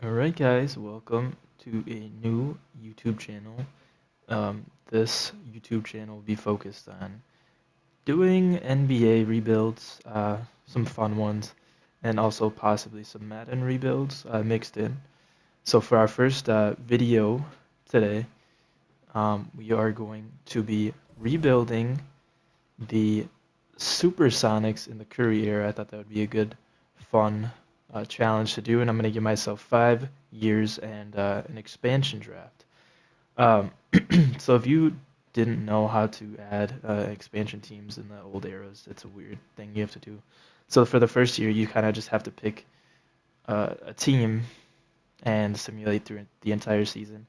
Alright guys, welcome to a new YouTube channel. This YouTube channel will be focused on doing NBA rebuilds, some fun ones, and also possibly some Madden rebuilds mixed in. So for our first video today, we are going to be rebuilding the Supersonics in the Curry era. I thought that would be a good, fun challenge to do, and I'm going to give myself 5 years and an expansion draft. Um, so if you didn't know how to add expansion teams in the old eras, it's a weird thing you have to do. So for the first year, you kind of just have to pick a team and simulate through the entire season.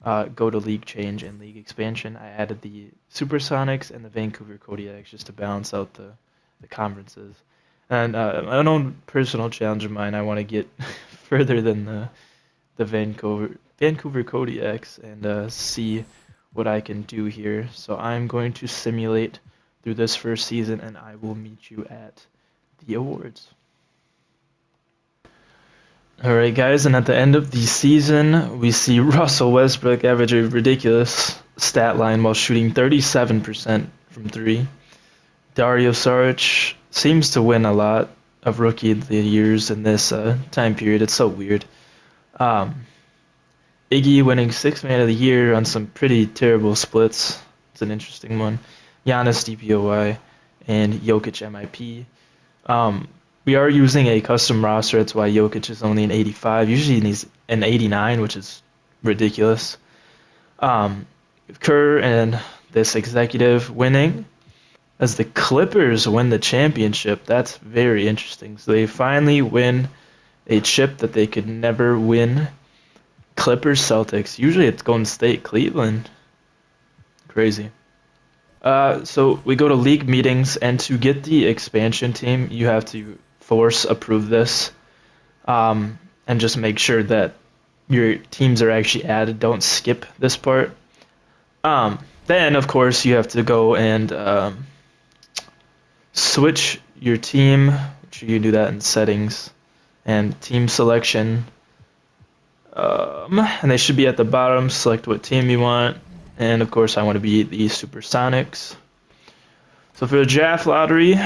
Go to league change and league expansion. I added the Supersonics and the Vancouver Kodiaks just to balance out the conferences. And an own personal challenge of mine, I want to get further than the Vancouver Kodiaks and see what I can do here. So I'm going to simulate through this first season, and I will meet you at the awards. All right, guys, and at the end of the season, we see Russell Westbrook average a ridiculous stat line while shooting 37% from three. Dario Saric seems to win a lot of Rookie of the Years in this time period. It's so weird. Um, Iggy winning Sixth Man of the Year on some pretty terrible splits. It's an interesting one. Giannis DPOY and Jokic MIP. We are using a custom roster. That's why Jokic is only an 85. Usually he's an 89, which is ridiculous. Um, Kerr and this executive winning as the Clippers win the championship. That's very interesting. So they finally win a chip that they could never win. Clippers Celtics. Usually it's Golden State Cleveland. Crazy. So we go to league meetings, and to get the expansion team, you have to force approve this, and just make sure that your teams are actually added. Don't skip this part. Then, of course, you have to go and switch your team. Make sure you do that in settings and team selection. And they should be at the bottom. Select what team you want. And of course, I want to be the Supersonics. So for the draft lottery,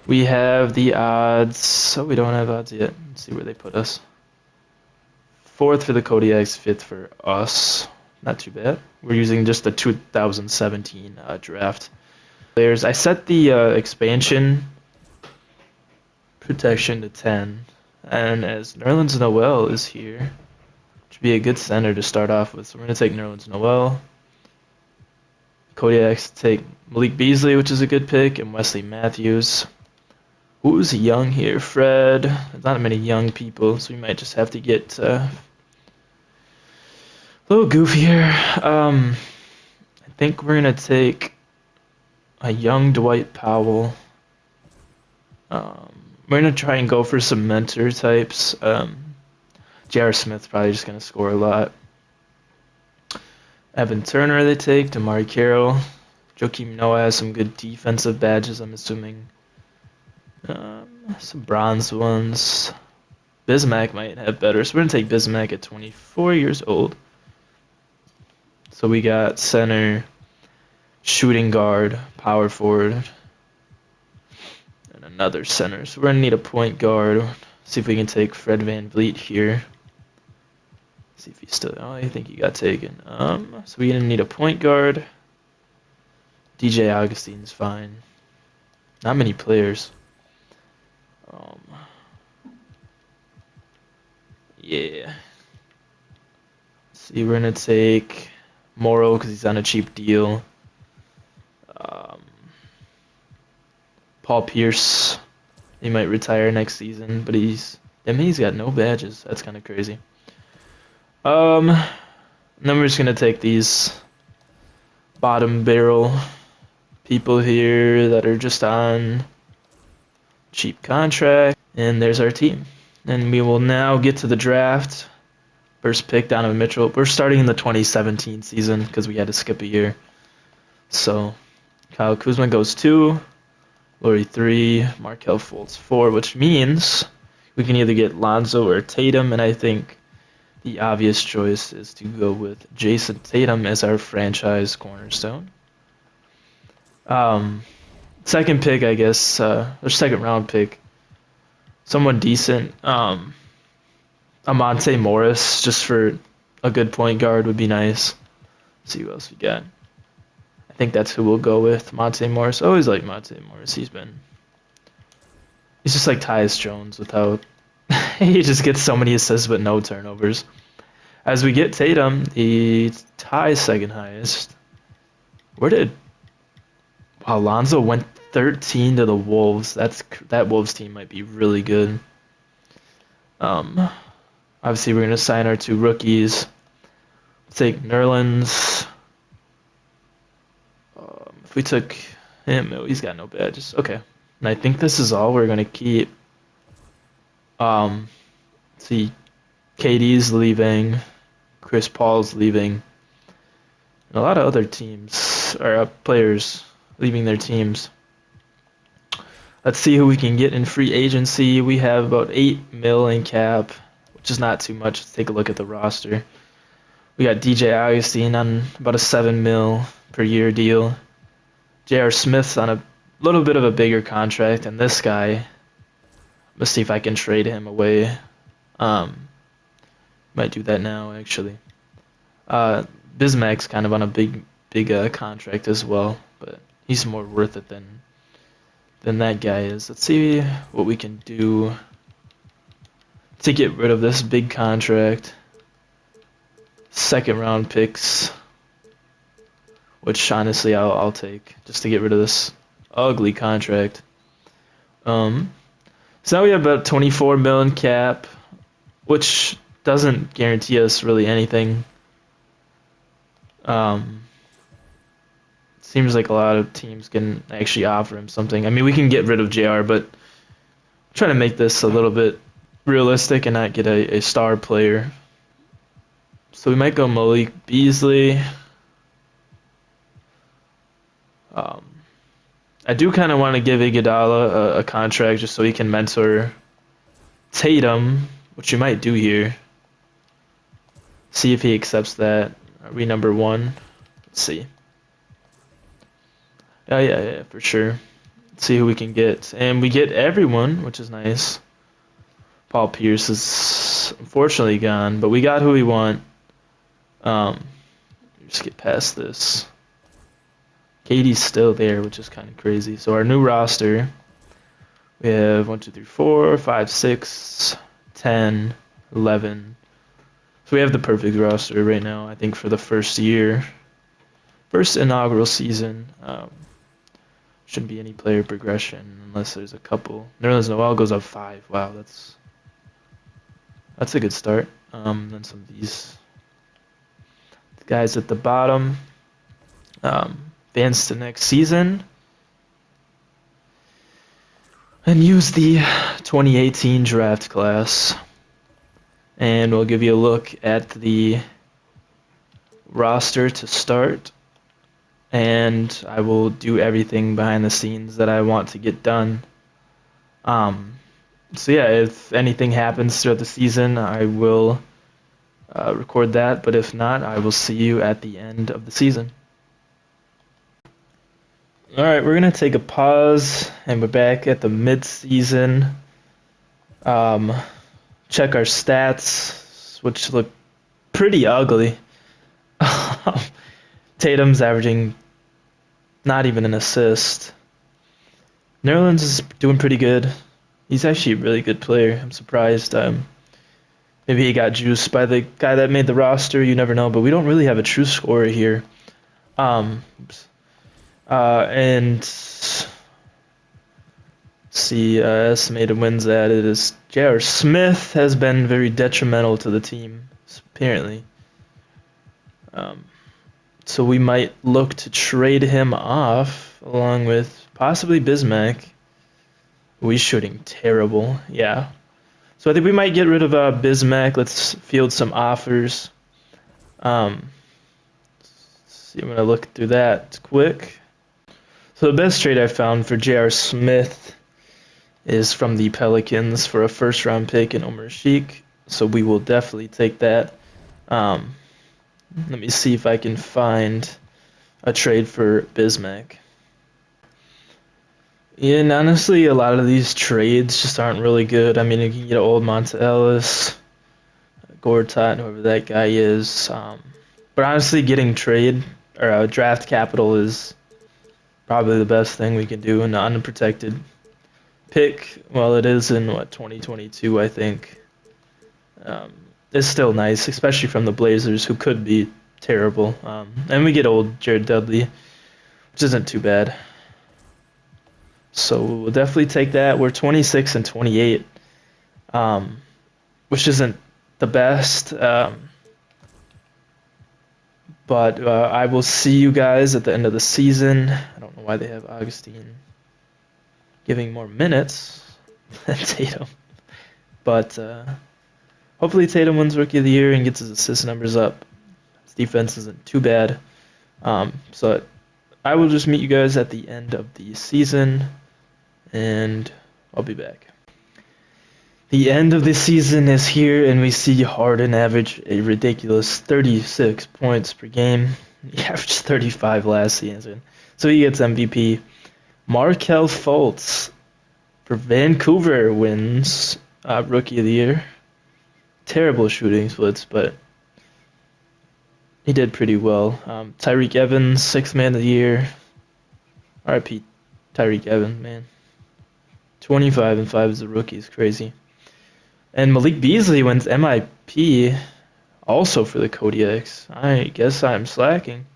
we have the odds. So we don't have odds yet. Let's see where they put us. Fourth for the Kodiaks, fifth for us. Not too bad. We're using just the 2017 draft players. I set the expansion protection to 10. And as Nerlens Noel is here, should be a good center to start off with. So we're going to take Nerlens Noel. Kodiaks take Malik Beasley, which is a good pick, and Wesley Matthews. Who's young here? Fred. There's not many young people, so we might just have to get a little goofier. I think we're going to take a young Dwight Powell. We're going to try and go for some mentor types. J.R. Smith's probably just going to score a lot. Evan Turner they take, Damari Carroll. Joakim Noah has some good defensive badges, I'm assuming. Some bronze ones. Bismack might have better, so we're going to take Bismack at 24 years old. So we got center, shooting guard, power forward, and another center. So we're going to need a point guard. See if we can take Fred VanVleet here. See if he's still. Oh, I think he got taken. So we're going to need a point guard. DJ Augustine's fine. Not many players. Yeah. See, we're going to take Morrow because he's on a cheap deal. Paul Pierce, he might retire next season, but he's got no badges. That's kind of crazy. Then we're just gonna take these bottom barrel people here that are just on cheap contract, and there's our team. And we will now get to the draft. First pick, Donovan Mitchell. We're starting in the 2017 season because we had to skip a year. So Kyle Kuzma goes 2, Laurie 3, Markelle Fultz 4, which means We can either get Lonzo or Tatum, and I think the obvious choice is to go with Jason Tatum as our franchise cornerstone. Second pick, I guess, or second round pick, someone decent. Amante Morris, just for a good point guard, would be nice. Let's see who else we got. I think that's who we'll go with. Monte Morris. I always like Monte Morris. He's just like Tyus Jones without. He just gets so many assists but no turnovers. As we get Tatum, he ties second highest. Where did Alonzo went 13 to the Wolves? That Wolves team might be really good. Obviously we're gonna sign our 2 rookies. Take Nerlens. If we took him, oh, he's got no badges. Okay. And I think this is all we're going to keep. See, KD's leaving. Chris Paul's leaving. And a lot of other teams, or players, leaving their teams. Let's see who we can get in free agency. We have about 8 mil in cap, which is not too much. Let's take a look at the roster. We got DJ Augustine on about a 7 mil per year deal. J.R. Smith's on a little bit of a bigger contract, and this guy, let's see if I can trade him away. Might do that now, actually. Bismack's kind of on a big contract as well, but he's more worth it than that guy is. Let's see what we can do to get rid of this big contract. Second round picks, which honestly I'll take just to get rid of this ugly contract. So now we have about 24 million cap, which doesn't guarantee us really anything. Seems like a lot of teams can actually offer him something. I mean, we can get rid of JR, but I'm trying to make this a little bit realistic and not get a star player. So we might go Malik Beasley. I do kind of want to give Iguodala a contract just so he can mentor Tatum, which you might do here. See if he accepts that. Are we number 1? Let's see. Oh, yeah, for sure. Let's see who we can get. And we get everyone, which is nice. Paul Pierce is unfortunately gone, but we got who we want. Just get past this. KD's still there, which is kind of crazy. So our new roster, we have 1, 2, 3, 4, 5, 6, 10, 11. So we have the perfect roster right now, I think, for the first year. First inaugural season. Shouldn't be any player progression unless there's a couple. Nerlens Noel goes up 5. Wow, that's a good start. Then some of these guys at the bottom. Advance to next season. And use the 2018 draft class. And we'll give you a look at the roster to start. And I will do everything behind the scenes that I want to get done. So yeah, if anything happens throughout the season, I will record that. But if not, I will see you at the end of the season. All right, we're going to take a pause, and we're back at the mid-season. Check our stats, which look pretty ugly. Tatum's averaging not even an assist. Nerlens is doing pretty good. He's actually a really good player. I'm surprised. Maybe he got juiced by the guy that made the roster. You never know, but we don't really have a true scorer here. And see, estimated wins added is J.R. Smith has been very detrimental to the team, apparently. So we might look to trade him off along with possibly Bismack. He's shooting terrible, yeah. So I think we might get rid of Bismack. Let's field some offers. See, I'm going to look through that quick. So the best trade I found for J.R. Smith is from the Pelicans for a first-round pick in Omer Sheik, so we will definitely take that. Um, Let me see if I can find a trade for Bismack. Yeah, and honestly, a lot of these trades just aren't really good. I mean, you can get old Monta Ellis, Gortat, whoever that guy is. But honestly, getting trade or draft capital is probably the best thing we can do in an unprotected pick. Well, it is in what 2022, I think. Um, it's still nice, especially from the Blazers, who could be terrible. And we get old Jared Dudley, which isn't too bad. So we'll definitely take that. We're 26 and 28, which isn't the best. But I will see you guys at the end of the season. I don't know why they have Augustine giving more minutes than Tatum. But hopefully Tatum wins Rookie of the Year and gets his assist numbers up. His defense isn't too bad. So I will just meet you guys at the end of the season, and I'll be back. The end of the season is here, and we see Harden average a ridiculous 36 points per game. He averaged 35 last season, so he gets MVP. Markelle Fultz for Vancouver wins Rookie of the Year. Terrible shooting splits, but he did pretty well. Tyreek Evans, Sixth Man of the Year. RIP Tyreek Evans, man. 25 and 5 as a rookie is crazy. And Malik Beasley wins MIP also for the Kodiaks. I guess I'm slacking.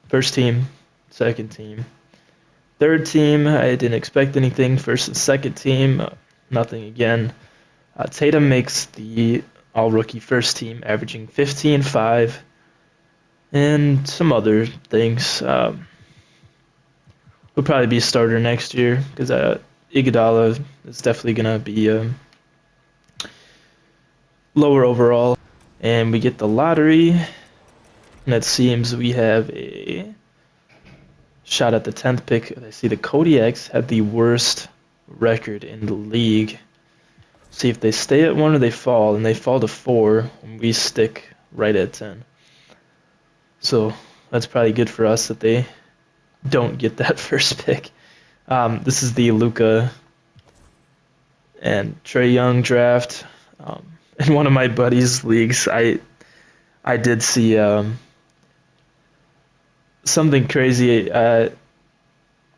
First team, second team. Third team, I didn't expect anything. First and second team, nothing again. Tatum makes the all-rookie first team, averaging 15-5, and some other things. He'll probably be a starter next year because Iguodala is definitely going to be lower overall. And we get the lottery, and it seems we have a shot at the 10th pick. I see the Kodiaks have the worst record in the league. See if they stay at 1 or they fall, and they fall to 4, and we stick right at 10. So that's probably good for us that they don't get that first pick. This is the Luka and Trae Young draft. In one of my buddies' leagues, I did see something crazy. The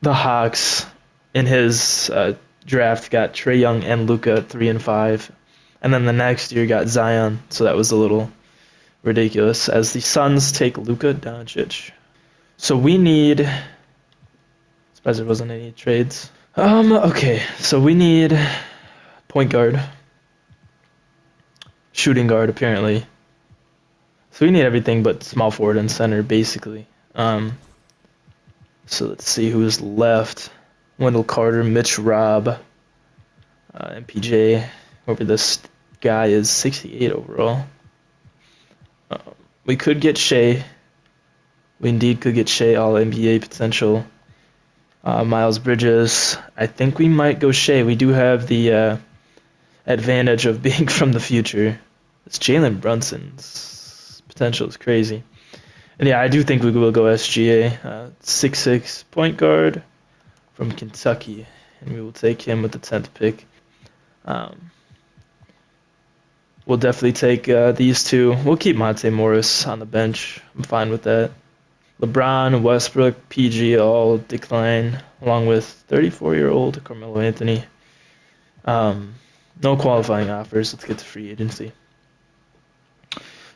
Hawks in his draft got Trae Young and Luka at 3 and 5, and then the next year got Zion. So that was a little ridiculous. As the Suns take Luka Doncic, so we need. Surprised there wasn't any trades. Okay, so we need point guard, shooting guard apparently. So we need everything but small forward and center basically. So let's see who's left. Wendell Carter, Mitch Robb, MPJ. Over this guy is 68 overall. We could get Shea. We indeed could get Shea, all NBA potential. Miles Bridges. I think we might go Shea. We do have the advantage of being from the future. It's Jalen Brunson's potential is crazy. And yeah, I do think we will go SGA. 6'6" point guard from Kentucky. And we will take him with the 10th pick. We'll definitely take these two. We'll keep Monte Morris on the bench. I'm fine with that. LeBron, Westbrook, PG all decline, along with 34-year-old Carmelo Anthony. No qualifying offers. Let's get to free agency.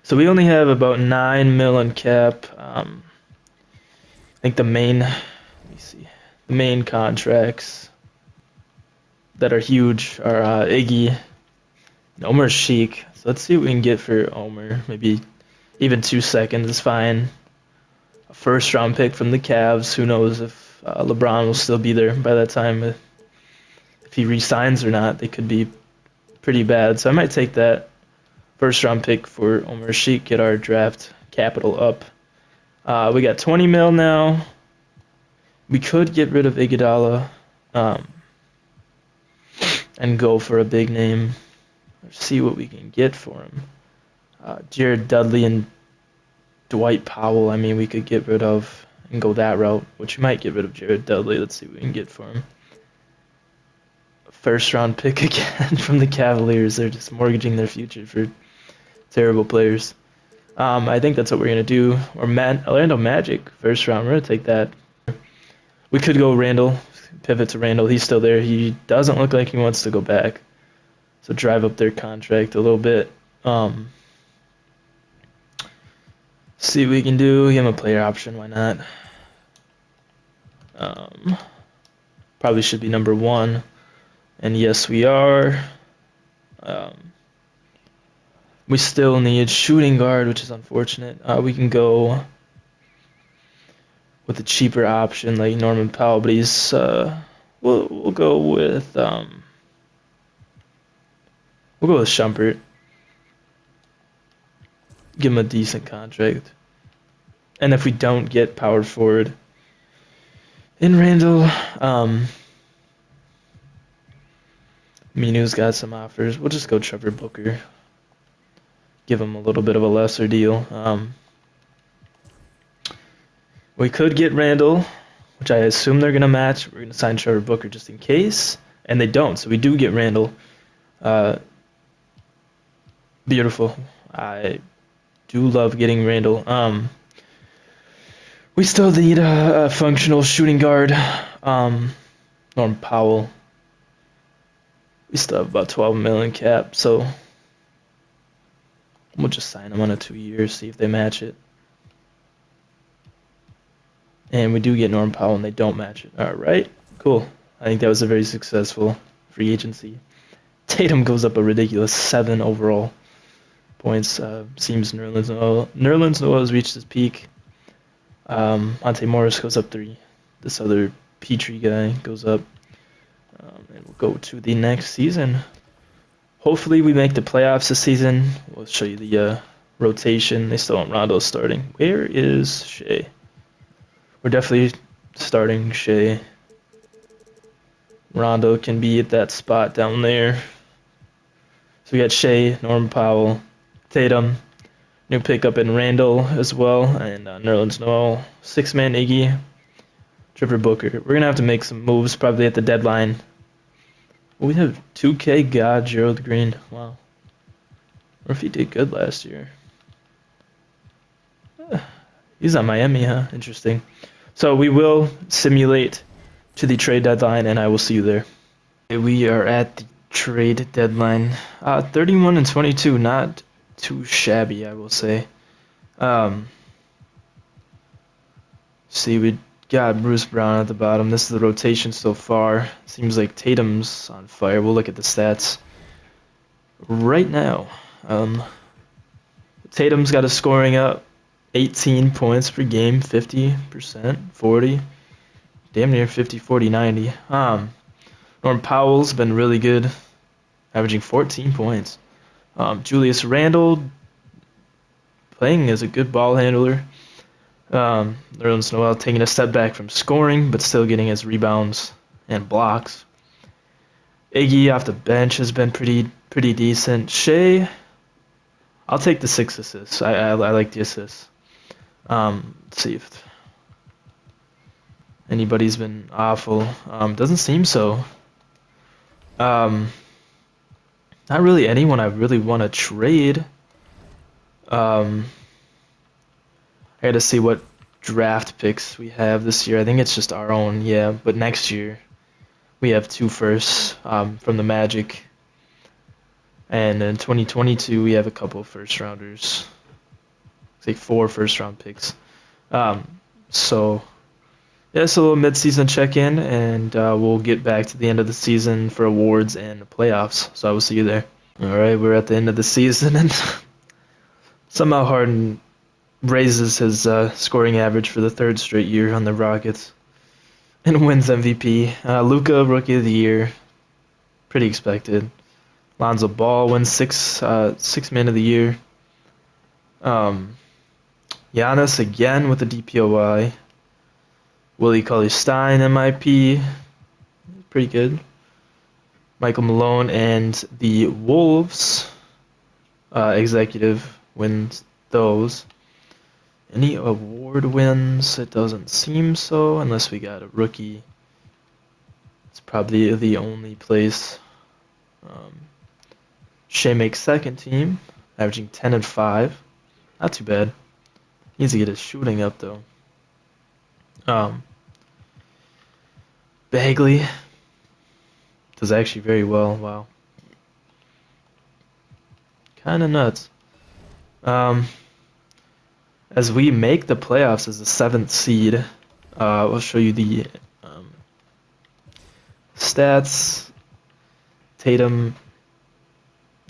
So we only have about $9 million cap. I think the main contracts that are huge are Iggy and Omer Sheik. So let's see what we can get for Omer. Maybe even 2 seconds is fine. A first round pick from the Cavs. Who knows if LeBron will still be there by that time. If he re-signs or not, they could be pretty bad. So I might take that first round pick for Omer Sheik, get our draft capital up. We got 20 mil now. We could get rid of Iguodala. and go for a big name, or see what we can get for him. Jared Dudley and Dwight Powell, I mean, we could get rid of and go that route, which we might get rid of Jared Dudley. Let's see what we can get for him. First round pick again from the Cavaliers. They're just mortgaging their future for terrible players. I think that's what we're going to do. Or Orlando Magic, first round. We're going to take that. We could go Randall, pivot to Randall. He's still there. He doesn't look like he wants to go back. So drive up their contract a little bit. See what we can do. Give him a player option. Why not? Probably should be number 1. And yes, we are. We still need shooting guard, which is unfortunate. We can go with a cheaper option like Norman Powell, but he's we'll go with Shumpert. Give him a decent contract. And if we don't get power forward in Randall, Minu's got some offers. We'll just go Trevor Booker. Give him a little bit of a lesser deal. We could get Randall, which I assume they're going to match. We're going to sign Trevor Booker just in case. And they don't, so we do get Randall. Beautiful. I do love getting Randall. We still need a functional shooting guard. Norm Powell. We still have about 12 million cap, so we'll just sign him on a 2 years, see if they match it. And we do get Norm Powell, and they don't match it. All right, cool. I think that was a very successful free agency. Tatum goes up a ridiculous 7 overall points. Seems Nerlens Noel has reached his peak. Monte Morris goes up 3. This other Petrie guy goes up. And we'll go to the next season. Hopefully we make the playoffs this season. We'll show you the rotation. They still want Rondo starting. Where is Shea? We're definitely starting Shea. Rondo can be at that spot down there. So we got Shea, Norman Powell, Tatum, new pickup in Randall as well, and Nerlens Noel, 6-man Iggy, Trevor Booker. We're going to have to make some moves probably at the deadline. We have 2K God, Gerald Green. Wow. Or if he did good last year. He's on Miami, huh? Interesting. So we will simulate to the trade deadline, and I will see you there. We are at the trade deadline. 31 and 22, not too shabby, I will say. See, we got Bruce Brown at the bottom. This is the rotation so far. Seems like Tatum's on fire. We'll look at the stats right now. Tatum's got a scoring up 18 points per game, 50%, 40, damn near 50, 40, 90. Norm Powell's been really good, averaging 14 points. Julius Randle playing as a good ball handler. Nerlens Noel taking a step back from scoring, but still getting his rebounds and blocks. Iggy off the bench has been pretty decent. Shea, I'll take the 6 assists. I like the assists. Let's see if anybody's been awful. Doesn't seem so. Not really anyone I really want to trade. I got to see what draft picks we have this year. I think it's just our own, yeah. But next year, we have 2 firsts from the Magic. And in 2022, we have a couple of first-rounders. Say 4 first-round picks. So, yeah, it's a little mid-season check-in, and we'll get back to the end of the season for awards and the playoffs. So I will see you there. All right, we're at the end of the season, and somehow Harden raises his scoring average for the 3rd straight year on the Rockets and wins MVP. Luka, Rookie of the Year, pretty expected. Lonzo Ball wins 6 Man of the Year. Giannis again with the DPOY. Willie Cauley-Stein, MIP, pretty good. Michael Malone and the Wolves executive wins those. Any award wins? It doesn't seem so, unless we got a rookie. It's probably the only place. Shea makes second team, averaging 10 and 5. Not too bad. Needs to get his shooting up though. Um, Bagley does actually very well. Wow, kind of nuts. Um, as we make the playoffs as the seventh seed, we'll show you the stats. Tatum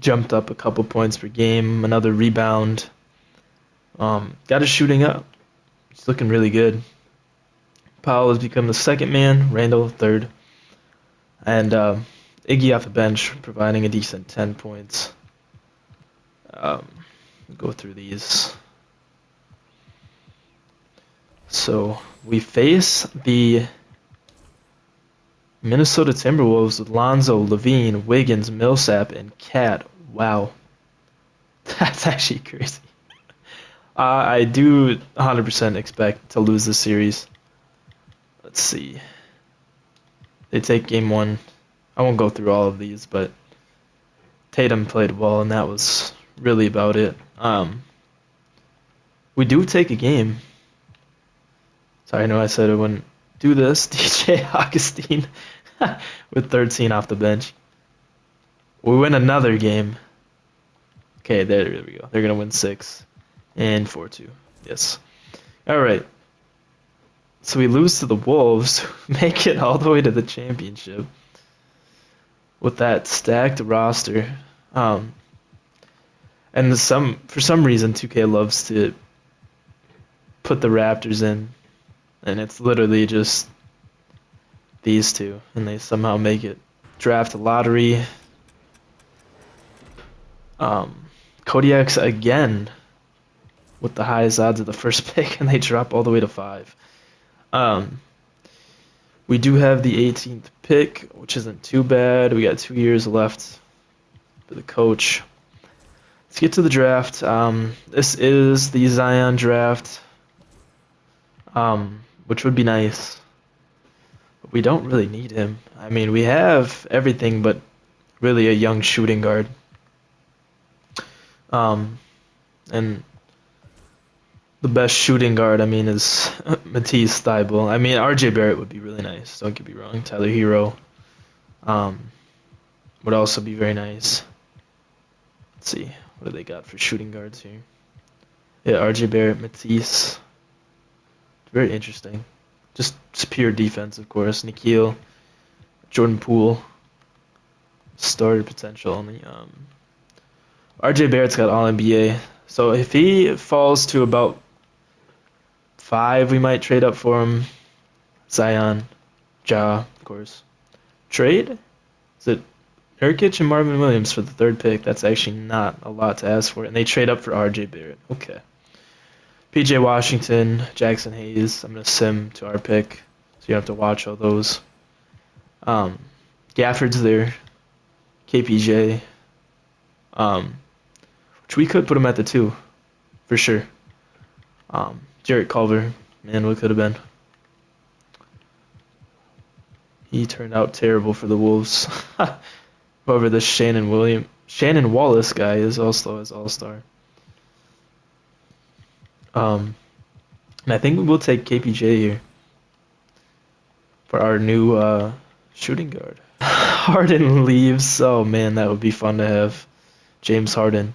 jumped up a couple points per game, another rebound. Got his shooting up. He's looking really good. Powell has become the second man, Randall third, and Iggy off the bench providing a decent 10 points. Go through these. So we face the Minnesota Timberwolves with Lonzo, Levine, Wiggins, Millsap, and Cat. Wow. That's actually crazy. I do 100% expect to lose this series. Let's see. They take game one. I won't go through all of these, but Tatum played well, and that was really about it. We do take a game. Sorry, I know I said I wouldn't do this. DJ Augustine with 13 off the bench. We win another game. Okay, there we go. They're going to win 6 and 4-2. Yes. All right. So we lose to the Wolves, make it all the way to the championship with that stacked roster. And for some reason, 2K loves to put the Raptors in, and it's literally just these two, and they somehow make it. Draft lottery. Kodiak's again with the highest odds of the first pick, and they drop all the way to 5. We do have the 18th pick, which isn't too bad. We got 2 years left for the coach. Let's get to the draft. This is the Zion draft, which would be nice. But we don't really need him. I mean, we have everything but really a young shooting guard. And the best shooting guard, I mean, is Matisse Thybulle. I mean, RJ Barrett would be really nice. Don't get me wrong. Tyler Hero would also be very nice. Let's see. What do they got for shooting guards here? Yeah, RJ Barrett, Matisse. Very interesting. Just pure defense, of course. Nikhil, Jordan Poole. Starter potential only. RJ Barrett's got All NBA. So if he falls to about 5, we might trade up for him. Zion, Ja, of course. Trade? Is it Nurkic and Marvin Williams for the 3rd pick? That's actually not a lot to ask for. And they trade up for RJ Barrett. Okay. PJ Washington, Jackson Hayes. I'm going to sim to our pick, so you don't have to watch all those. Gafford's there. KPJ. Which we could put him at the 2, for sure. Jarrett Culver, man, what could have been. He turned out terrible for the Wolves. However, this Shannon Wallace guy is also his all-star. And I think we will take KPJ here for our new shooting guard. Harden leaves. Oh man, that would be fun to have. James Harden.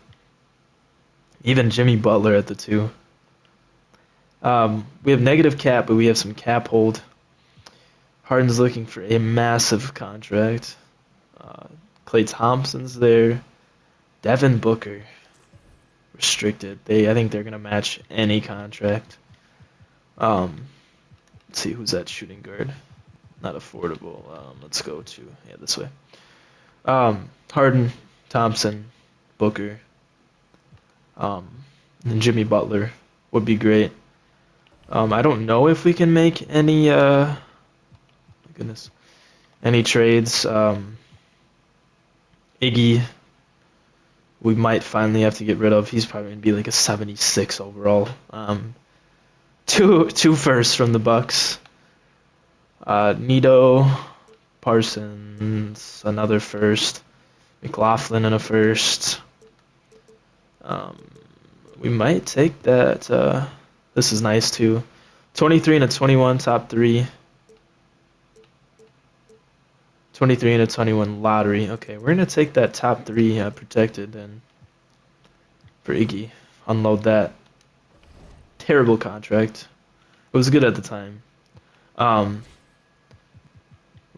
Even Jimmy Butler at the 2. We have negative cap, but we have some cap hold. Harden's looking for a massive contract. Klay Thompson's there. Devin Booker, restricted. I think they're gonna match any contract. Let's see who's that shooting guard. Not affordable. Let's go to this way. Harden, Thompson, Booker, and Jimmy Butler would be great. I don't know if we can make any any trades. Iggy, we might finally have to get rid of. He's probably gonna be like a 76 overall. Two firsts from the Bucks. Nito, Parsons, another first. McLaughlin in a first. Um, we might take that. This is nice too. 23 and a 21 top three. 23 and a 21 lottery. Okay, we're gonna take that top three protected and for Iggy. Unload that. Terrible contract. It was good at the time. Um,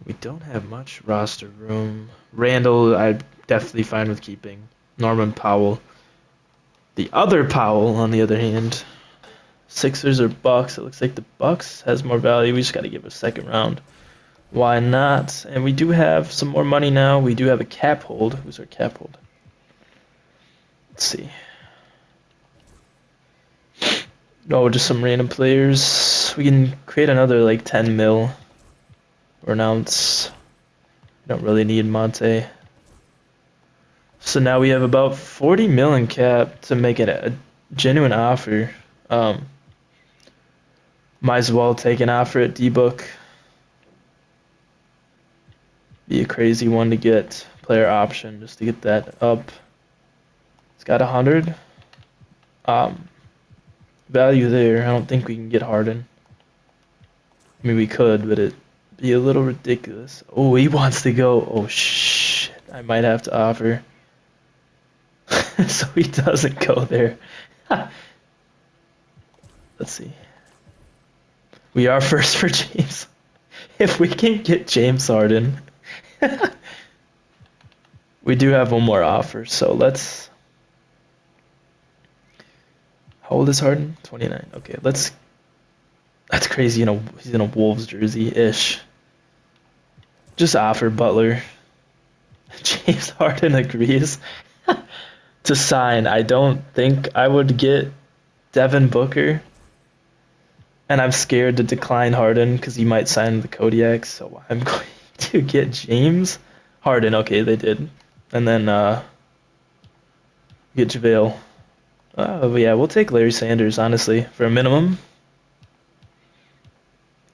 we don't have much roster room. Randall, I'm definitely fine with keeping. Norman Powell. The other Powell, on the other hand, Sixers or Bucks. It looks like the Bucks has more value. We just got to give a second round. Why not? And we do have some more money now. We do have a cap hold. Who's our cap hold? Let's see. No, just some random players. We can create another like 10 mil. Renounce. We don't really need Monte. So now we have about 40 mil in cap to make it a genuine offer. Might as well take an offer at D-Book. Be a crazy one to get player option just to get that up. It's got 100 value there. I don't think we can get Harden. I mean, we could, but it'd be a little ridiculous. Oh, he wants to go. Oh, shit. I might have to offer. So he doesn't go there. Let's see. We are first for James. If we can get James Harden. We do have one more offer, so let's... How old is Harden? 29. Okay, let's... That's crazy, he's in a Wolves jersey-ish. Just offer Butler. James Harden agrees to sign. I don't think I would get Devin Booker. And I'm scared to decline Harden because he might sign the Kodiak, so I'm going to get James Harden. Okay, they did. And then get JaVale. Yeah, we'll take Larry Sanders, honestly, for a minimum.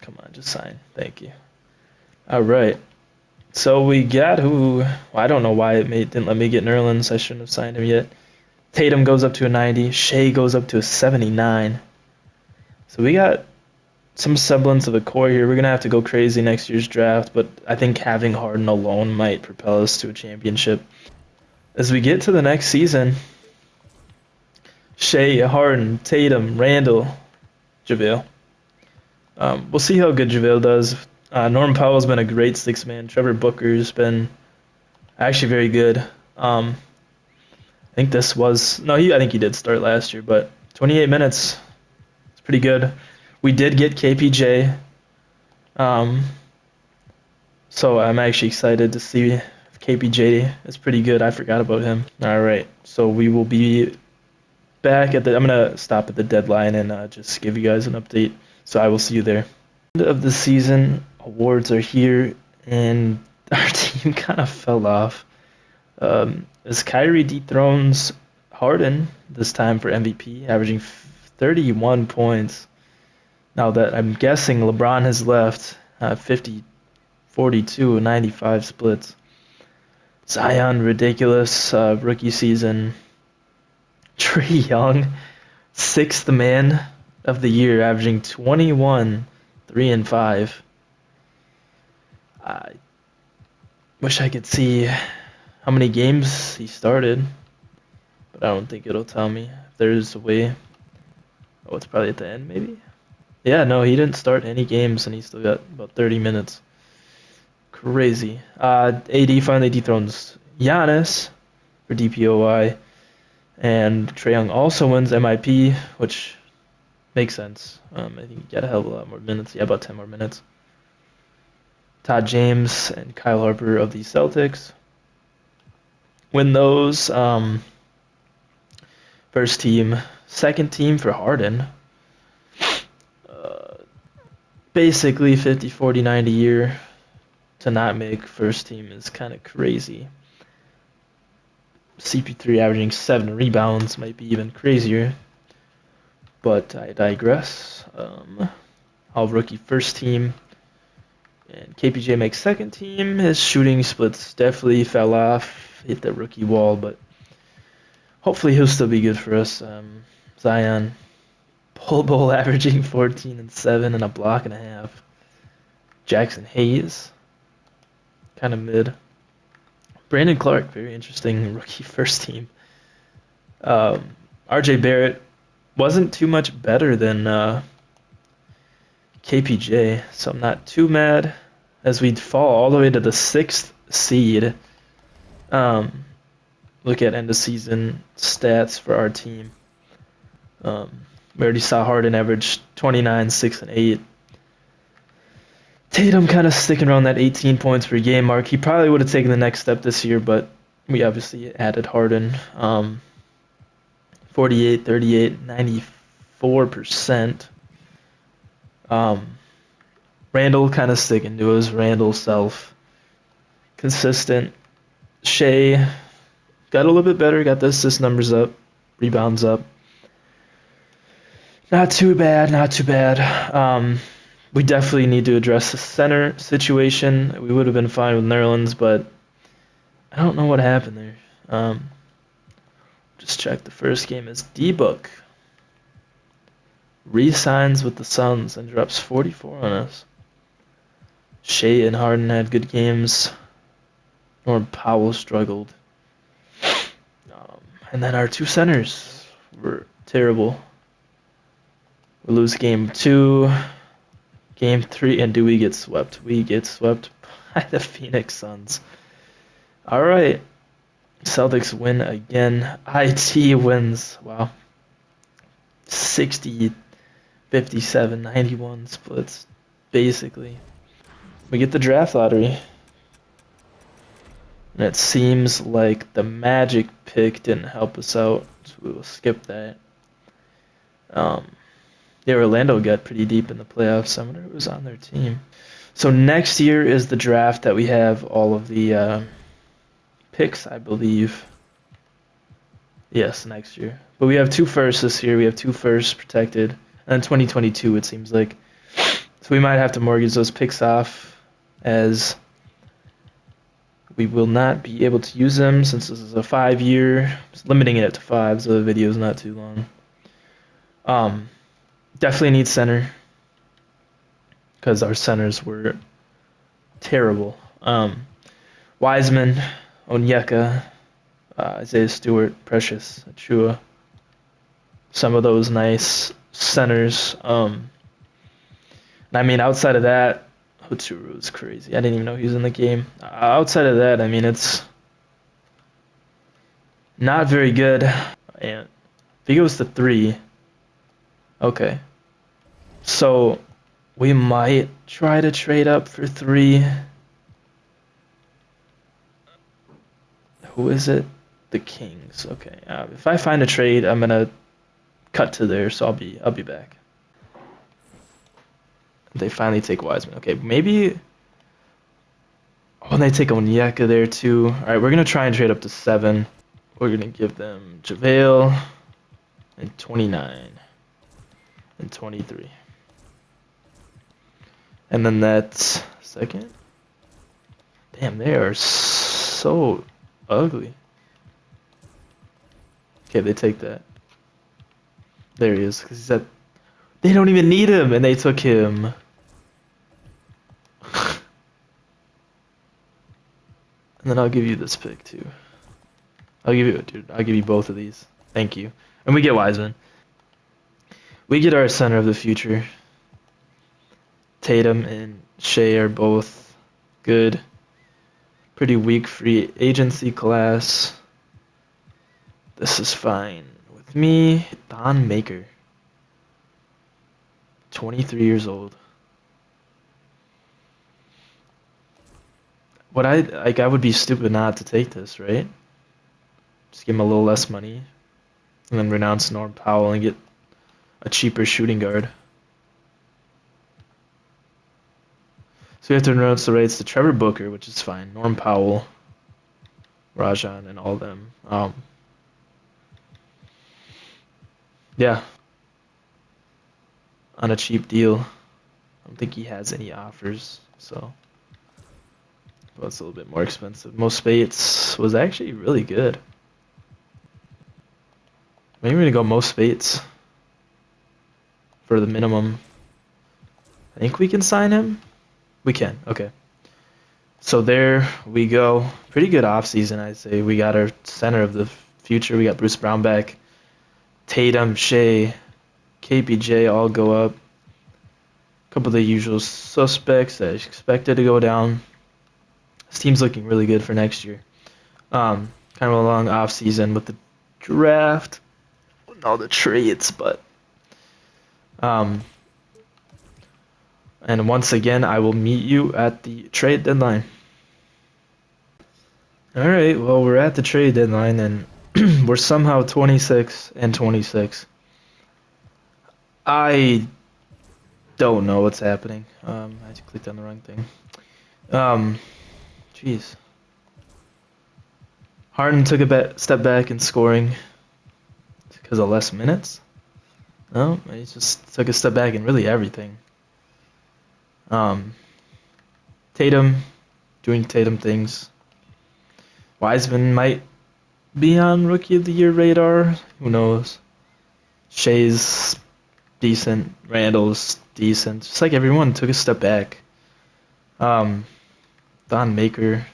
Come on, just sign. Thank you. All right. So we got who... Well, I don't know why didn't let me get Nerlens. I shouldn't have signed him yet. Tatum goes up to a 90. Shea goes up to a 79. So we got some semblance of a core here. We're going to have to go crazy next year's draft, but I think having Harden alone might propel us to a championship. As we get to the next season, Shea, Harden, Tatum, Randall, JaVale. We'll see how good JaVale does. Norman Powell's been a great sixth man. Trevor Booker's been actually very good. I think this was... No, I think he did start last year, but 28 minutes. It's pretty good. We did get KPJ. So I'm actually excited to see if KPJ is pretty good. I forgot about him. All right. So we will be back at the... I'm going to stop at the deadline and just give you guys an update. So I will see you there. End of the season. Awards are here. And our team kind of fell off. As Kyrie dethrones Harden this time for MVP, averaging 31 points. Now that I'm guessing LeBron has left, 50, 42, 95 splits. Zion, ridiculous rookie season. Trae Young, sixth man of the year, averaging 21, 3 and 5. I wish I could see how many games he started, but I don't think it'll tell me. If there's a way. Oh, it's probably at the end, maybe? Yeah, no, he didn't start any games, and he still got about 30 minutes. Crazy. AD finally dethrones Giannis for DPOY, and Trae Young also wins MIP, which makes sense. I think he got a hell of a lot more minutes. Yeah, about 10 more minutes. Todd James and Kyle Harper of the Celtics win those. First team. Second team for Harden. Basically 50, 40, 90 a year to not make first team is kind of crazy. CP3 averaging 7 rebounds might be even crazier. But I digress. All rookie first team. And KPJ makes second team. His shooting splits definitely fell off. Hit the rookie wall, but hopefully he'll still be good for us. Zion, Bull Bowl averaging 14 and 7 and a block and a half. Jackson Hayes, kind of mid. Brandon Clark, very interesting rookie first team. RJ Barrett wasn't too much better than KPJ, so I'm not too mad as we'd fall all the way to the 6th seed. Look at end of season stats for our team. We already saw Harden average 29, 6, and 8. Tatum kind of sticking around that 18 points per game mark. He probably would have taken the next step this year, but we obviously added Harden. 48, 38, 94%. Randall kind of sticking to his Randall self. Consistent. Shea got a little bit better, got the assist numbers up, rebounds up. Not too bad, not too bad. We definitely need to address the center situation. We would have been fine with Nerlens, but I don't know what happened there. Just check the first game is D-Book. Re-signs with the Suns and drops 44 on us. Shea and Harden had good games. Norm Powell struggled. And then our two centers were terrible. We lose game 2, game 3, and do we get swept? We get swept by the Phoenix Suns. All right. Celtics win again. IT wins. Wow. 60, 57, 91 splits, basically. We get the draft lottery. And it seems like the Magic pick didn't help us out, so we will skip that. Yeah, Orlando got pretty deep in the playoffs. I wonder who was on their team. So next year is the draft that we have all of the picks, I believe. Yes, next year. But we have 2 firsts this year. We have 2 firsts protected. And then 2022, it seems like. So we might have to mortgage those picks off as we will not be able to use them since this is a 5-year. Just limiting it to 5, so the video is not too long. Definitely need center because our centers were terrible. Wiseman, Onyeka, Isaiah Stewart, Precious, Achua. Some of those nice centers. I mean, outside of that, Hotsuru is crazy. I didn't even know he was in the game. Outside of that, I mean, it's not very good. And if he goes to 3, okay. So we might try to trade up for 3. Who is it? The Kings. Okay. If I find a trade, I'm gonna cut to there, so I'll be back. They finally take Wiseman. Okay, maybe. Oh, and they take Onyeka there too. All right, we're gonna try and trade up to 7. We're gonna give them JaVale and 29 and 23, and then that's second. Damn, they are so ugly. Okay, they take that. There he is, because he said they don't even need him, and they took him. And then I'll give you this pick too. I'll give you both of these. Thank you. And we get Wiseman. We get our center of the future. Tatum and Shea are both good. Pretty weak free agency class. This is fine with me. Don Maker. 23 years old. I would be stupid not to take this, right? Just give him a little less money, and then renounce Norm Powell and get a cheaper shooting guard. So we have to renounce the rights to Trevor Booker, which is fine. Norm Powell. Rajan and all them. Yeah, on a cheap deal. I don't think he has any offers, so well, it's a little bit more expensive. Most Spates was actually really good. Maybe we're gonna go most Spates for the minimum. I think we can sign him. We can. Okay. So there we go. Pretty good offseason, I'd say. We got our center of the future. We got Bruce Brown back. Tatum, Shea, KPJ all go up. A couple of the usual suspects that I expected to go down. This team's looking really good for next year. Kind of a long off season with the draft and all the trades, but and once again, I will meet you at the trade deadline. All right, well, we're at the trade deadline, and we're somehow 26 and 26. I don't know what's happening. I just clicked on the wrong thing. Um, Jeez. Harden took a step back in scoring because of less minutes. No, he just took a step back in really everything. Tatum doing Tatum things. Wiseman might be on Rookie of the Year radar. Who knows? Shea's decent. Randall's decent. Just like everyone took a step back. Don Maker,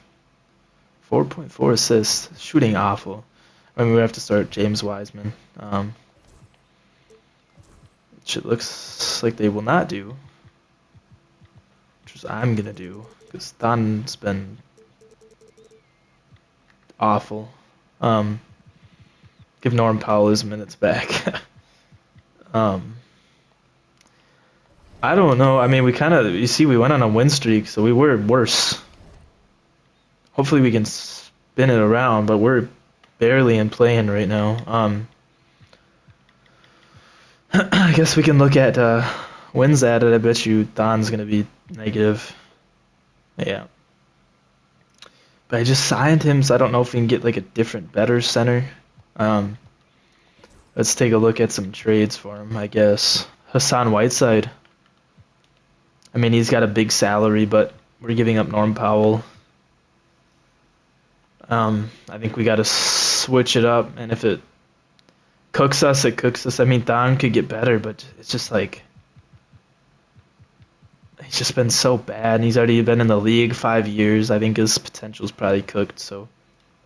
4.4 assists. Shooting awful. I mean, we have to start James Wiseman. Which it looks like they will not do. Which is I'm going to do. Because Don's been awful. Give Norm Powell his minutes back. I don't know. I mean, we went on a win streak, so we were worse. Hopefully we can spin it around, but we're barely in playing right now. I guess we can look at wins added. I bet you Don's going to be negative. Yeah. But I just signed him, so I don't know if we can get like a different, better center. Let's take a look at some trades for him, I guess. Hassan Whiteside. I mean, he's got a big salary, but we're giving up Norm Powell. I think we got to switch it up, and if it cooks us, it cooks us. I mean, Don could get better, but it's just like he's just been so bad, and he's already been in the league 5 years. I think his potential's probably cooked, so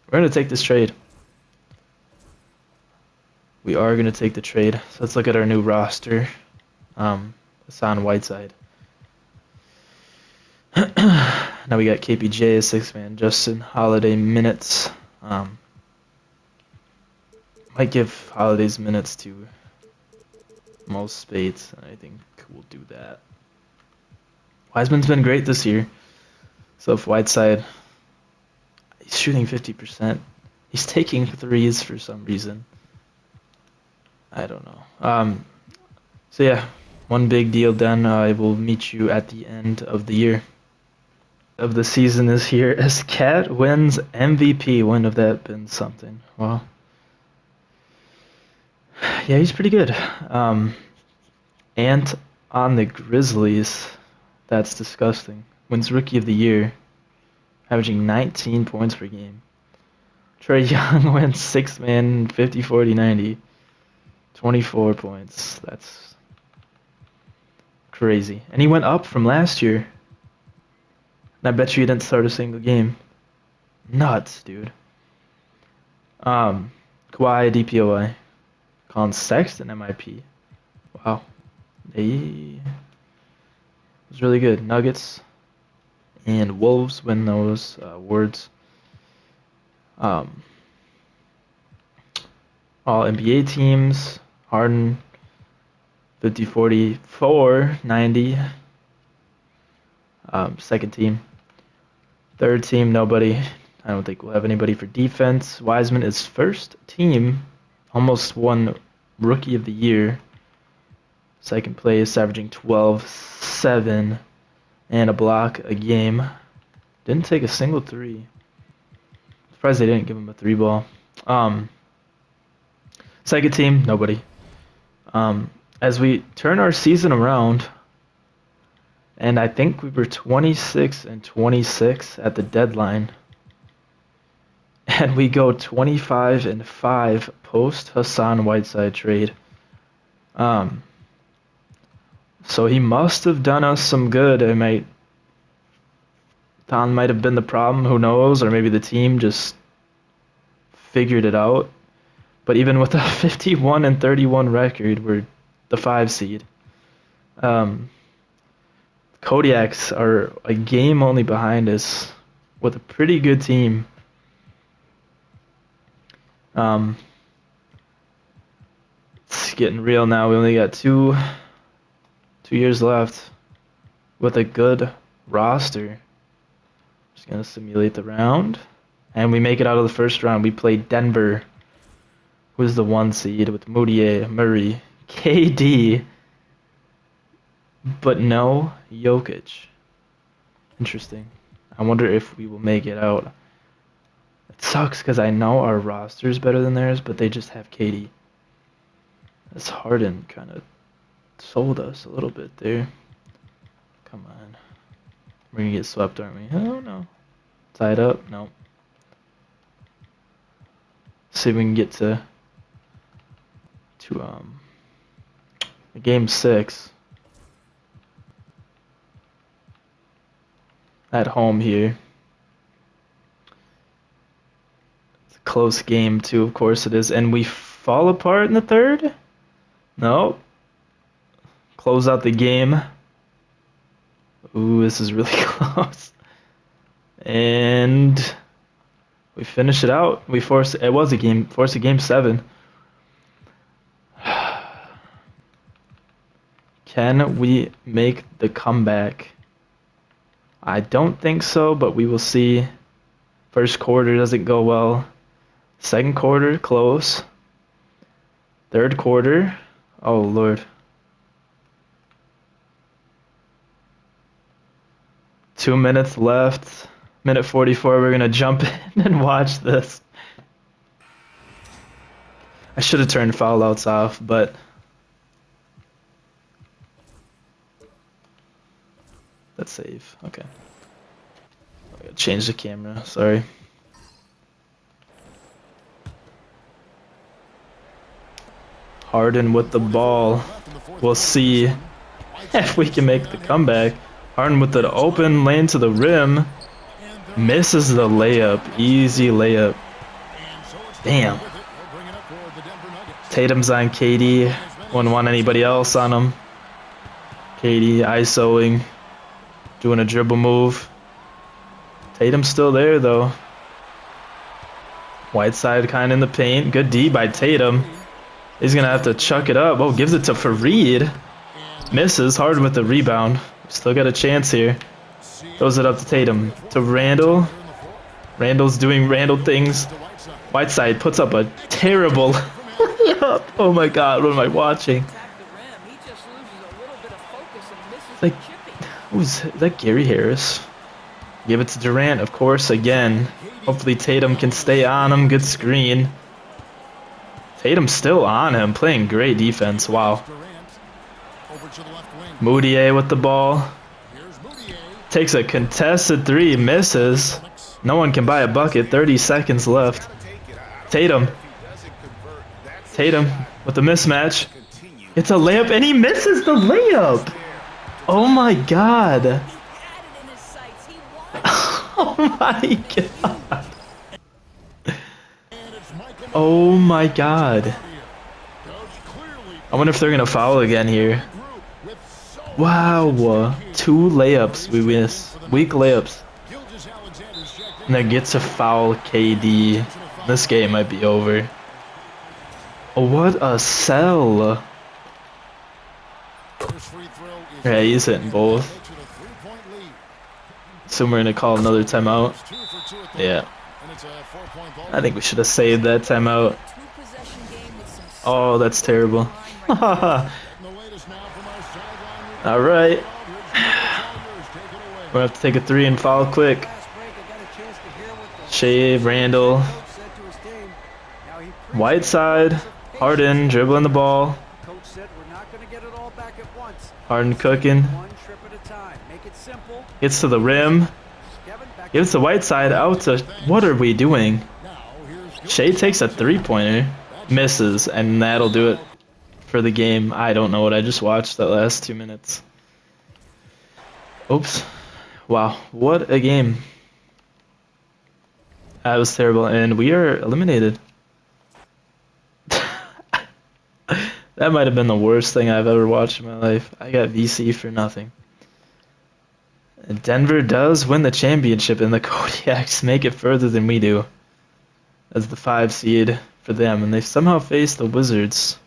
we're going to take this trade. We are going to take the trade. So let's look at our new roster. Hassan Whiteside. Now we got KPJ as 6-man. Justin Holiday minutes. Might give Holiday's minutes to most Spades. I think we'll do that. Wiseman's been great this year. So if Whiteside, he's shooting 50%. He's taking threes for some reason. I don't know. So yeah, one big deal done. I will meet you at the end of the year. Of the season is here as Cat wins MVP. When have that been something? Well, yeah, he's pretty good. Ant on the Grizzlies. That's disgusting. Wins Rookie of the Year, averaging 19 points per game. Trae Young wins 6-man, 50, 40, 90. 24 points. That's crazy. And he went up from last year. And I bet you he didn't start a single game. Nuts, dude. Kawhi, DPOI. Colin Sexton, MIP. Wow. He was really good. Nuggets and Wolves win those awards. All NBA teams. Harden, 50, 44, 90. Second team. Third team, nobody. I don't think we'll have anybody for defense. Wiseman is first team. Almost won Rookie of the Year. Second place, averaging 12, 7, and a block a game. Didn't take a single three. Surprised they didn't give him a 3-ball. Second team, nobody. As we turn our season around, and I think we were 26-26 at the deadline, and we go 25-5 post Hassan Whiteside trade. So he must have done us some good. Don might have been the problem, who knows, or maybe the team just figured it out. But even with a 51-31 record, we're the 5 seed. Kodiaks are a game only behind us with a pretty good team. It's getting real now. We only got two years left with a good roster. Just gonna simulate the round, and we make it out of the first round. We play Denver, who's the 1 seed with Moutier, Murray, KD, but no Jokic. Interesting. I wonder if we will make it out. It sucks because I know our roster is better than theirs, but they just have KD. This Harden kind of sold us a little bit there. Come on. We're going to get swept, aren't we? I don't know. Tied up? No. See if we can get to game 6 at home here. It's a close game too, of course it is, and we fall apart in the third. No. Close out the game. Ooh, this is really close. And we finish it out. Force a game 7. Can we make the comeback? I don't think so, but we will see. First quarter doesn't go well. Second quarter, close. Third quarter, oh Lord. 2 minutes left. Minute 44, we're gonna jump in and watch this. I should have turned foul outs off, but let's save. Okay. I gotta change the camera, sorry. Harden with the ball. We'll see if we can make the comeback. Harden with the open lane to the rim. Misses the layup. Easy layup. Damn. Tatum's on KD. Wouldn't want anybody else on him. KD ISOing. Doing a dribble move. Tatum's still there though. Whiteside kind of in the paint. Good D by Tatum. He's going to have to chuck it up. Oh, gives it to Fareed. Misses. Harden with the rebound. Still got a chance here. Throws it up to Tatum. To Randall. Randall's doing Randall things. Whiteside puts up a terrible layup. Oh my god, what am I watching? Like, who's that? Gary Harris. Give it to Durant, of course, again. Hopefully Tatum can stay on him. Good screen. Tatum's still on him, playing great defense. Wow. Moutier with the ball. Takes a contested 3, misses. No one can buy a bucket. 30 seconds left. Tatum. Tatum with the mismatch. It's a layup, and he misses the layup. Oh my god. Oh my god. Oh my god. I wonder if they're gonna foul again here. Wow. 2 layups we miss. Weak layups. And they get to foul KD. This game might be over. Oh, what a sell. Yeah, he's hitting both. So we're gonna call another timeout. Yeah. I think we should have saved that timeout. Oh, that's terrible. Alright. We're gonna have to take a 3 and foul quick. Shea, Randall, Whiteside, Harden dribbling the ball. Harden cooking. Gets to the rim. Gives the Whiteside out to... What are we doing? Shea takes a three-pointer. Misses, and that'll do it for the game. I don't know what I just watched that last 2 minutes. Oops. Wow, what a game. That was terrible, and we are eliminated. That might have been the worst thing I've ever watched in my life. I got VC for nothing. And Denver does win the championship, and the Kodiaks make it further than we do as the 5 seed for them, and they somehow face the Wizards.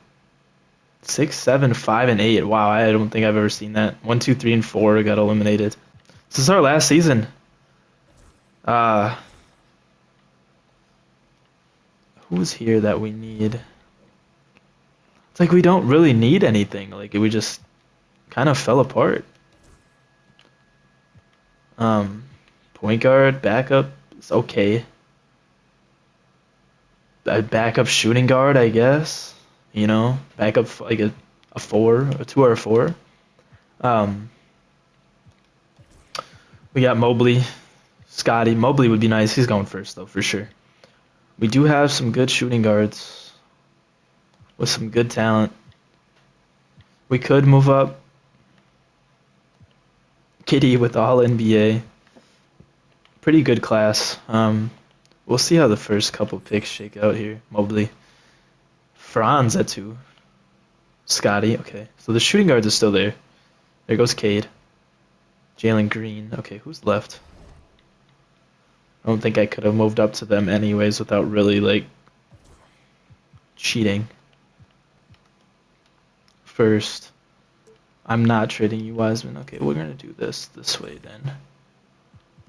6, 7, 5, and 8. Wow, I don't think I've ever seen that. 1, 2, 3, and 4 got eliminated. This is our last season. Who's here that we need? It's like we don't really need anything. Like we just kind of fell apart. Point guard, backup is okay. A backup shooting guard, I guess. You know, backup like a 4, a 2 or a 4. We got Mobley, Scotty. Mobley would be nice. He's going first though, for sure. We do have some good shooting guards with some good talent. We could move up KD with all NBA. Pretty good class. We'll see how the first couple picks shake out here. Mobley. Franz at 2. Scotty, okay. So the shooting guards are still there. There goes Cade. Jalen Green. Okay, who's left? I don't think I could have moved up to them anyways without really, like, cheating. First, I'm not trading you, Wiseman. Okay, we're going to do this way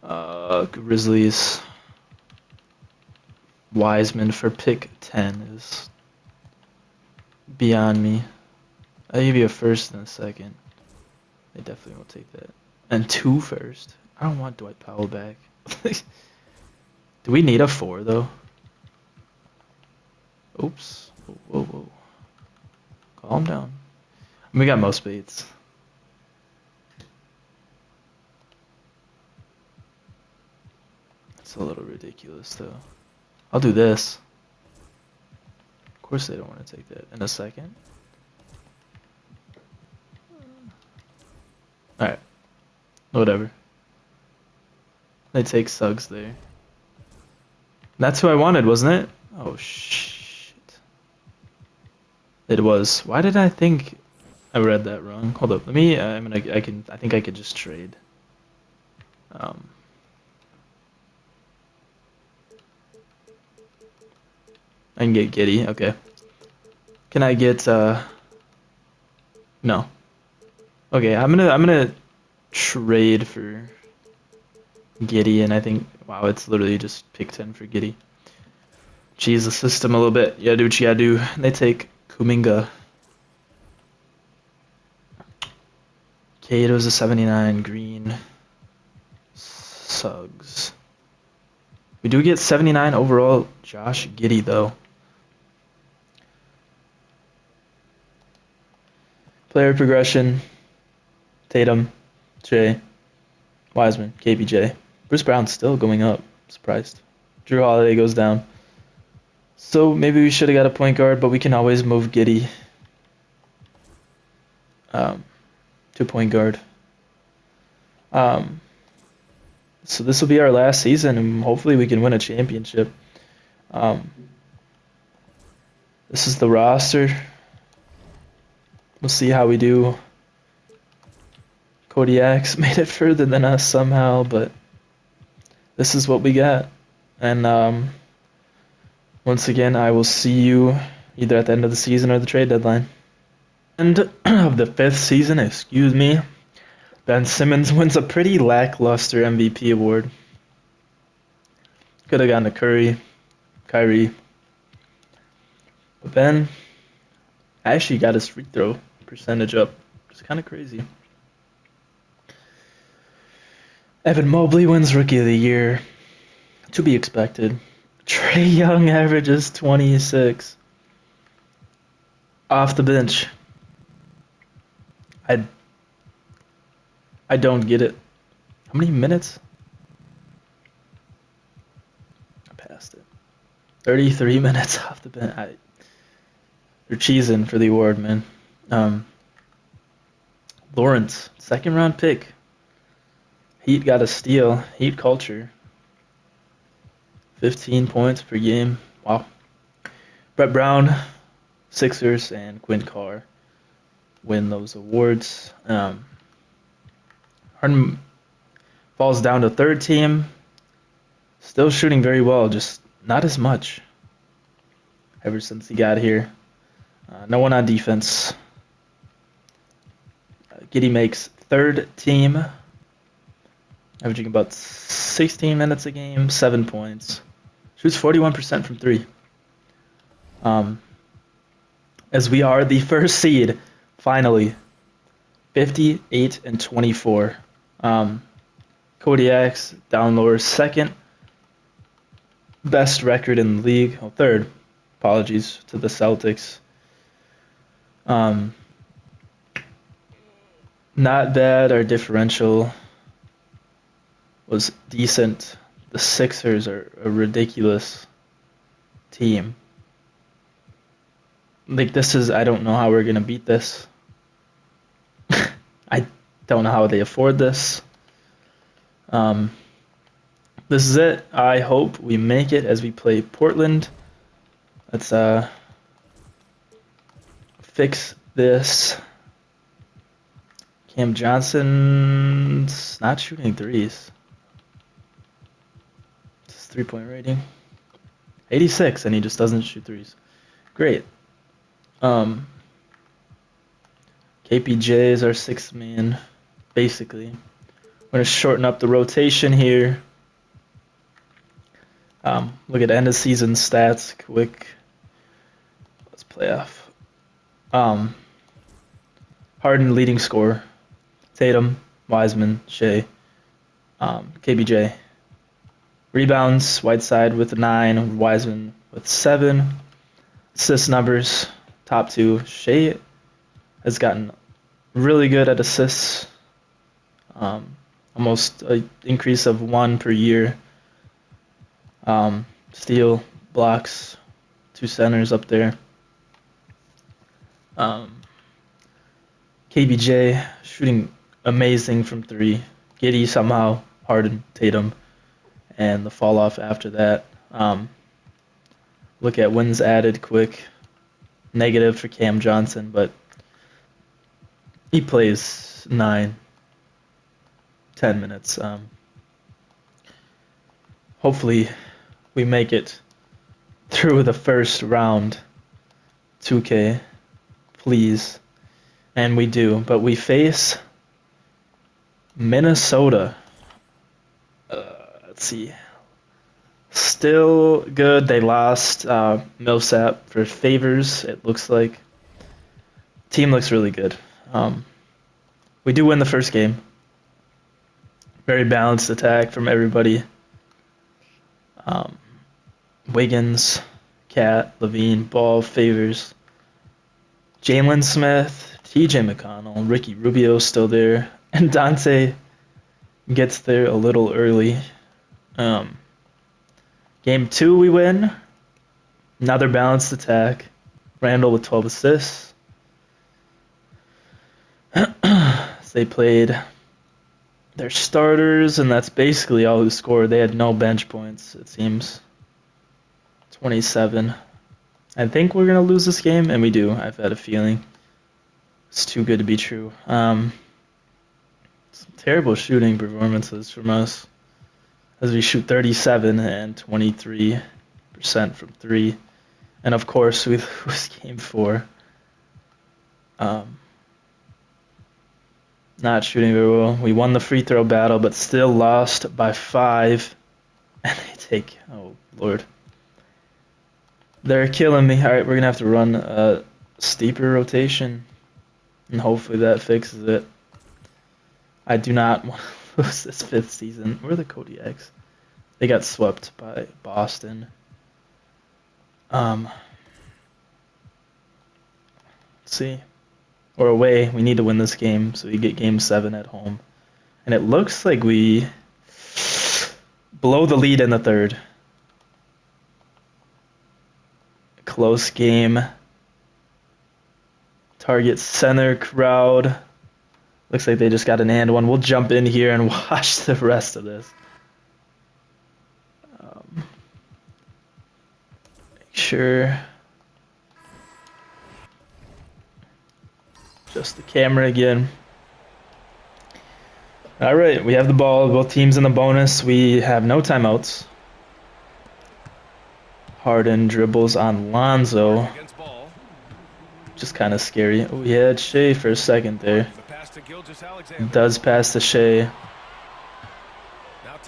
then. Grizzlies. Wiseman for pick 10 is beyond me. I'll give you a first and a second. They definitely will take that. And 2 first. I don't want Dwight Powell back. Do we need a 4 though? Oops. Whoa. Calm down. We got most baits. It's a little ridiculous though. I'll do this. Of course they don't want to take that in a second. Alright. Whatever. They take Suggs there. That's who I wanted, wasn't it? Oh shit. It was. Why did I think I read that wrong? Hold up. Let me I think I could just trade. I can get Giddy, okay. Can I get no. Okay, I'm gonna trade for Giddy, and I think wow, it's literally just pick 10 for Giddy. Cheese the system a little bit. Yeah, do what you gotta do. They take Kuminga. Cade was a 79, Green. Suggs. We do get 79 overall Josh Giddey though. Player progression. Tatum, Jay, Wiseman, KPJ. Bruce Brown's still going up. Surprised. Drew Holiday goes down. So maybe we should have got a point guard, but we can always move Giddey to point guard. So this will be our last season, and hopefully we can win a championship. This is the roster. We'll see how we do. Kodiaks made it further than us somehow, but this is what we got. And once again, I will see you either at the end of the season or the trade deadline. End of the 5th season, excuse me. Ben Simmons wins a pretty lackluster MVP award. Could have gone to Kyrie. But Ben actually got his free throw percentage up. It's kind of crazy. Evan Mobley wins Rookie of the Year. To be expected. Trae Young averages 26 off the bench. I I don't get it. How many minutes? I passed it. 33 minutes off the bench. They're cheesing for the award, man. Um, Lawrence, second round pick. Heat got a steal. Heat culture. 15 points per game. Wow. Brett Brown, Sixers, and Quinn Carr win those awards. Harden falls down to third team. Still shooting very well, just not as much ever since he got here. No one on defense. Giddey makes third team, averaging about 16 minutes a game, 7 points. Shoots 41% from three. As we are the first seed, finally, 58 and 24. Kodiak's down lower, second best record in the league. Oh, third. Apologies to the Celtics. Not bad. Our differential was decent. The Sixers are a ridiculous team. Like, I don't know how we're going to beat this. I don't know how they afford this. This is it. I hope we make it as we play Portland. Let's fix this. Cam Johnson's not shooting threes. His 3-point rating. 86, and he just doesn't shoot threes. Great. KPJ is our sixth man, basically. We're going to shorten up the rotation here. Look at end of season stats, quick. Let's play off. Harden leading scorer. Tatum, Wiseman, Shea, KBJ. Rebounds, Whiteside with 9, Wiseman with 7. Assist numbers, top 2. Shea has gotten really good at assists. Almost an increase of 1 per year. Steal, blocks, 2 centers up there. KBJ shooting amazing from 3. Giddey somehow, Harden, Tatum, and the fall off after that. Look at wins added quick. Negative for Cam Johnson, but he plays 9, 10 minutes. Hopefully we make it through the first round. 2K, please. And we do, but we face Minnesota. Let's see. Still good. They lost Millsap for Favors, it looks like. Team looks really good. We do win the first game. Very balanced attack from everybody. Wiggins, Cat, Levine, Ball, Favors, Jalen Smith, TJ McConnell, Ricky Rubio still there, and Dante gets there a little early. Game 2 we win. Another balanced attack. Randall with 12 assists. They played their starters, and that's basically all who scored. They had no bench points, it seems. 27. I think we're going to lose this game, and we do. I've had a feeling. It's too good to be true. Some terrible shooting performances from us, as we shoot 37 and 23% from 3. And of course, we lose game 4. Not shooting very well. We won the free throw battle, but still lost by 5. And they take, oh Lord. They're killing me. All right, we're going to have to run a steeper rotation, and hopefully that fixes it. I do not want to lose this 5th season. Where are the Kodiaks? They got swept by Boston. Let's see. Or away. We need to win this game so we get game 7 at home. And it looks like we blow the lead in the third. Close game. Target center crowd. Looks like they just got an and one. We'll jump in here and watch the rest of this. Make sure. Just the camera again. All right, we have the ball. Both teams in the bonus. We have no timeouts. Harden dribbles on Lonzo. Just kind of scary. Oh, he had Shea for a second there. Does pass to Shea.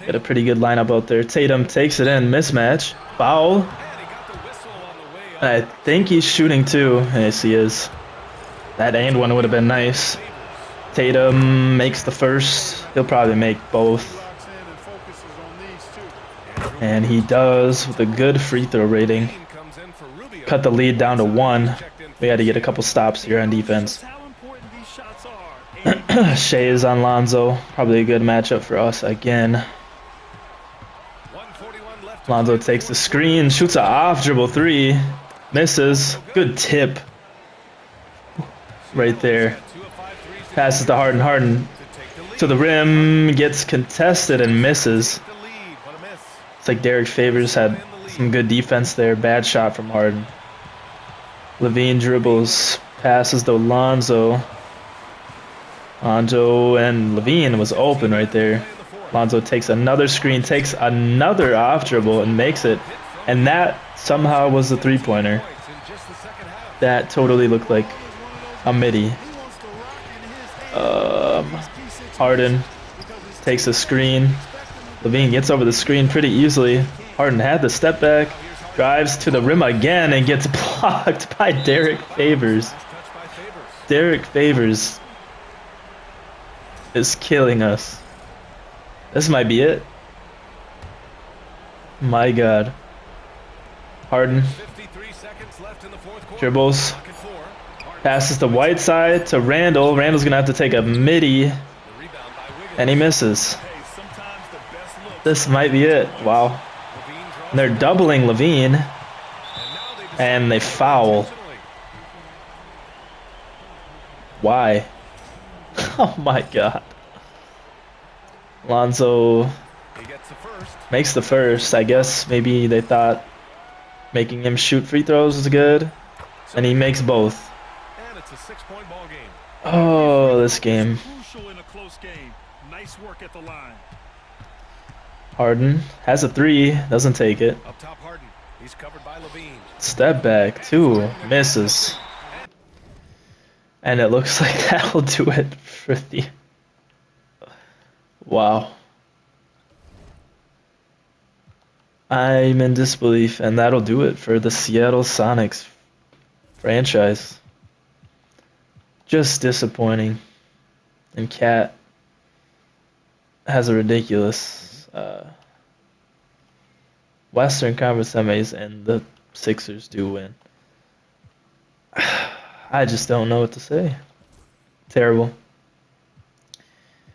Got a pretty good lineup out there. Tatum takes it in. Mismatch. Foul. I think he's shooting too. Yes, he is. That and one would have been nice. Tatum makes the first. He'll probably make both. And he does with a good free throw rating. Cut the lead down to 1. We had to get a couple stops here on defense. Shea is on Lonzo. Probably a good matchup for us again. Lonzo takes the screen, shoots an off dribble 3. Misses. Good tip. Right there. Passes to Harden. Harden to the rim. Gets contested and misses. It's like Derek Favors had some good defense there. Bad shot from Harden. Levine dribbles. Passes to Lonzo. Lonzo and Levine was open right there. Lonzo takes another screen. Takes another off dribble and makes it. And that somehow was the three-pointer. That totally looked like a midi. Harden takes a screen. Levine gets over the screen pretty easily. Harden had the step back, drives to the rim again and gets blocked by Derek Favors. Derek Favors is killing us. This might be it. My God. Harden dribbles. Passes to Whiteside to Randall. Randall's going to have to take a midi. And he misses. This might be it. Wow. And they're doubling Levine. And they foul. Why? Oh my God. Lonzo makes the first. I guess maybe they thought making him shoot free throws was good. And he makes both. Oh, this game. Harden has a 3, doesn't take it. Step back, 2, misses. And it looks like that'll do it for the... Wow. I'm in disbelief, and that'll do it for the Seattle Sonics franchise. Just disappointing. And Cat has a ridiculous Western Conference semis, and the Sixers do win. I just don't know what to say. Terrible.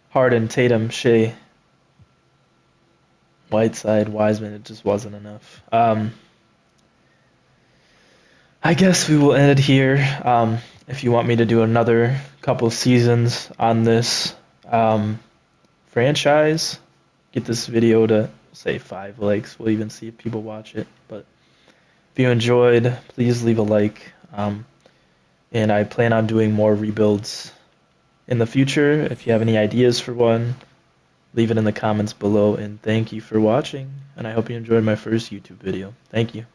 Harden, Tatum, Shea, Whiteside, Wiseman, it just wasn't enough. I guess we will end it here. If you want me to do another couple seasons on this franchise, get this video to say 5 likes. We'll even see if people watch it. But if you enjoyed, please leave a like. And I plan on doing more rebuilds in the future. If you have any ideas for one, leave it in the comments below. And thank you for watching. And I hope you enjoyed my first YouTube video. Thank you.